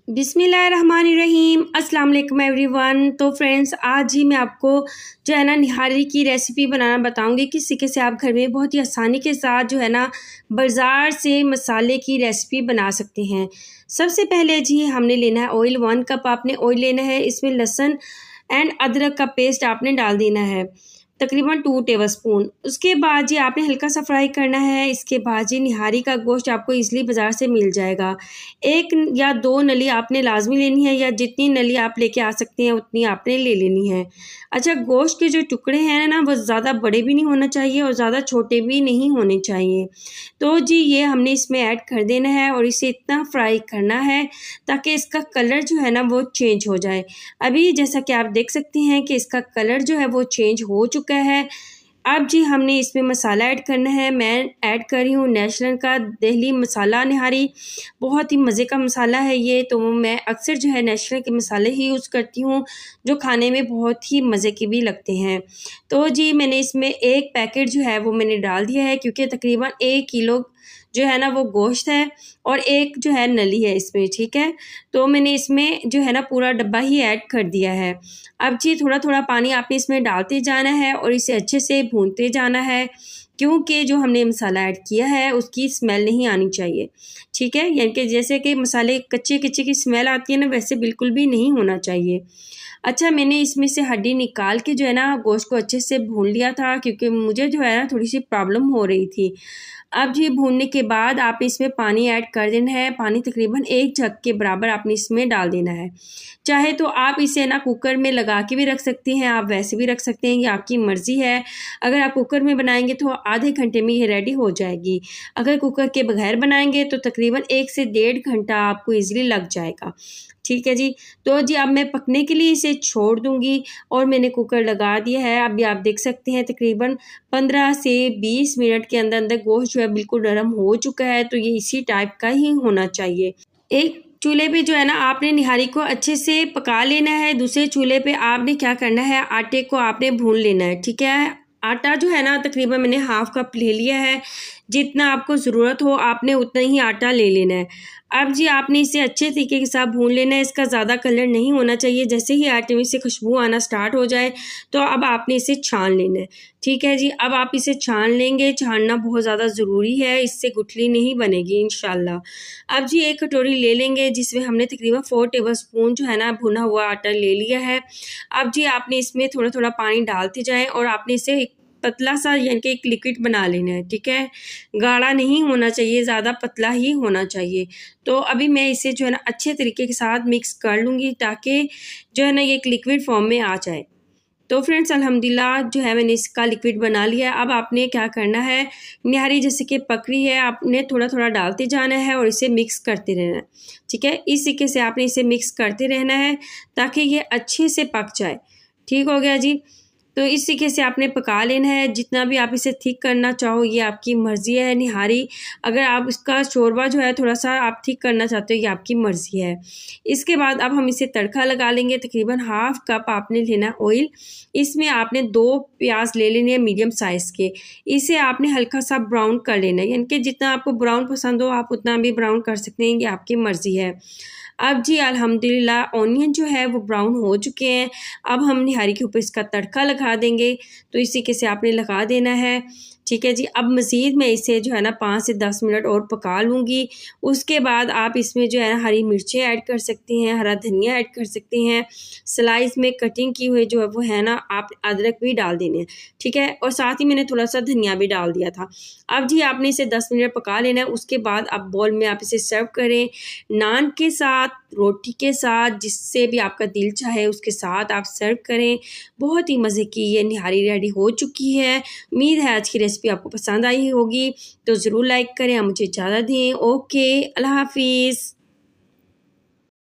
बिस्मिल्लाहिर्रहमानिर्रहीम। अस्सलाम वालेकुम एवरीवन। तो फ्रेंड्स, आज ही मैं आपको जो है ना निहारी की रेसिपी बनाना बताऊंगी। किस तरीके से आप घर में बहुत ही आसानी के साथ जो है ना बाज़ार से मसाले की रेसिपी बना सकते हैं। सबसे पहले जी हमने लेना है ऑयल। 1 कप आपने ऑयल लेना है। इसमें लहसुन एंड अदरक का पेस्ट आपने डाल देना है, तकरीबन 2 टेबलस्पून। उसके बाद जी आपने हल्का सा फ्राई करना है। इसके बाद जी निहारी का गोश्त आपको इजीली बाज़ार से मिल जाएगा। 1 या 2 नली आपने लाजमी लेनी है, या जितनी नली आप लेके आ सकते हैं उतनी आपने ले लेनी है। अच्छा, गोश्त के जो टुकड़े हैं ना वो ज़्यादा बड़े भी नहीं होना चाहिए और ज़्यादा छोटे भी नहीं होने चाहिए। तो जी ये हमने इसमें ऐड कर देना है और इसे इतना फ्राई करना है ताकि इसका कलर जो है ना वो चेंज हो जाए। अभी जैसा कि आप देख सकते हैं कि इसका कलर जो है वो चेंज हो चुका है। अब जी हमने इसमें मसाला ऐड करना है। मैं ऐड कर रही हूँ नेशनल का दहली मसाला निहारी। बहुत ही मज़े का मसाला है ये, तो मैं अक्सर जो है नेशनल के मसाले ही यूज़ करती हूँ, जो खाने में बहुत ही मज़े के भी लगते हैं। तो जी मैंने इसमें 1 पैकेट जो है वो मैंने डाल दिया है, क्योंकि तकरीबन 1 किलो जो है ना वो गोश्त है और 1 जो है नली है इसमें, ठीक है। तो मैंने इसमें जो है ना पूरा डब्बा ही ऐड कर दिया है। अब जी थोड़ा थोड़ा पानी आपने इसमें डालते जाना है और इसे अच्छे से भूनते जाना है, क्योंकि जो हमने मसाला ऐड किया है उसकी स्मेल नहीं आनी चाहिए, ठीक है। यानी कि जैसे कि मसाले कच्चे कच्चे की स्मेल आती है ना, वैसे बिल्कुल भी नहीं होना चाहिए। अच्छा, मैंने इसमें से हड्डी निकाल के जो है ना गोश्त को अच्छे से भून लिया था, क्योंकि मुझे जो है ना थोड़ी सी प्रॉब्लम हो रही थी। अब जी भूनने के बाद आप इसमें पानी ऐड कर देना है। पानी तकरीबन 1 जग के बराबर आपने इसमें डाल देना है। चाहे तो आप इसे ना कुकर में लगा के भी रख सकते हैं, आप वैसे भी रख सकते हैं, ये आपकी मर्ज़ी है। अगर आप कुकर में बनाएंगे तो आधे घंटे में ये रेडी हो जाएगी। अगर कुकर के बगैर बनाएंगे तो तकरीबन 1 से 1.5 घंटा आपको ईज़िली लग जाएगा, ठीक है जी। तो जी अब मैं पकने के लिए इसे छोड़ दूँगी और मैंने कुकर लगा दिया है। अभी आप देख सकते हैं तकरीबन 15 से 20 मिनट के अंदर अंदर गोश्त जो है बिल्कुल नरम हो चुका है। तो ये इसी टाइप का ही होना चाहिए। एक चूल्हे पे जो है ना आपने निहारी को अच्छे से पका लेना है। दूसरे चूल्हे पे आपने क्या करना है, आटे को आपने भून लेना है, ठीक है। आटा जो है ना तकरीबन मैंने हाफ कप ले लिया है। जितना आपको ज़रूरत हो आपने उतना ही आटा ले लेना है। अब जी आपने इसे अच्छे तरीके के साथ भून लेना है। इसका ज़्यादा कलर नहीं होना चाहिए। जैसे ही आटे में से खुशबू आना स्टार्ट हो जाए तो अब आपने इसे छान लेना है, ठीक है जी। अब आप इसे छान लेंगे, छानना बहुत ज़्यादा ज़रूरी है, इससे गुठली नहीं बनेगी इंशाल्लाह। अब जी 1 कटोरी ले लेंगे जिसमें हमने तकरीबन 4 टेबलस्पून जो है ना भुना हुआ आटा ले लिया है। अब जी आपने इसमें थोड़ा थोड़ा पानी डालते जाएं और आपने इसे एक पतला सा यानी कि एक लिक्विड बना लेना है, ठीक है। गाढ़ा नहीं होना चाहिए, ज़्यादा पतला ही होना चाहिए। तो अभी मैं इसे जो है ना अच्छे तरीके के साथ मिक्स कर लूँगी ताकि जो है ना ये एक लिक्विड फॉर्म में आ जाए। तो फ्रेंड्स अल्हम्दुलिल्लाह जो है मैंने इसका लिक्विड बना लिया है। अब आपने क्या करना है, निहारी जैसे कि पक रही है आपने थोड़ा थोड़ा डालते जाना है और इसे मिक्स करते रहना है, ठीक है। इस तरीके से आपने इसे मिक्स करते रहना है ताकि ये अच्छे से पक जाए। ठीक हो गया जी। तो इस तरीके से आपने पका लेना है। जितना भी आप इसे थिक करना चाहो ये आपकी मर्ज़ी है निहारी। अगर आप इसका शोरबा जो है थोड़ा-सा आप थिक करना चाहते हो, ये आपकी मर्ज़ी है। इसके बाद अब हम इसे तड़का लगा लेंगे। तकरीबन हाफ़ कप आपने लेना ऑयल। इसमें आपने 2 प्याज़ ले लेने हैं मीडियम साइज़ के। इसे आपने हल्का-सा ब्राउन कर लेना है, यानी कि जितना आपको ब्राउन पसंद हो आप उतना भी ब्राउन कर सकते हैं, ये आपकी मर्ज़ी है। अब जी अल्हम्दुलिल्लाह ऑनियन जो है वो ब्राउन हो चुके हैं। अब हम निहारी के ऊपर इसका तड़का लगा देंगे। तो इसी के से आपने लगा देना है, ठीक है जी। अब मज़ीद मैं इसे जो है ना 5 से 10 मिनट और पका लूँगी। उसके बाद आप इसमें जो है ना हरी मिर्चें ऐड कर सकते हैं, हरा धनिया ऐड कर सकते हैं। स्लाइस में कटिंग की हुई जो है वो है ना आप अदरक भी डाल देने हैं, ठीक है। और साथ ही मैंने थोड़ा-सा धनिया भी डाल दिया था। अब जी आपने इसे 10 मिनट पका लेना है। उसके बाद आप बाउल में आप इसे सर्व करें, नान के साथ, रोटी के साथ, जिससे भी आपका दिल चाहे उसके साथ आप सर्व करें। बहुत ही मज़े की ये निहारी रेडी हो चुकी है। उम्मीद है आज की रेसिपी आपको पसंद आई होगी। तो ज़रूर लाइक करें और मुझे इजाज़त दें। ओके, अल्लाह हाफ़िज़।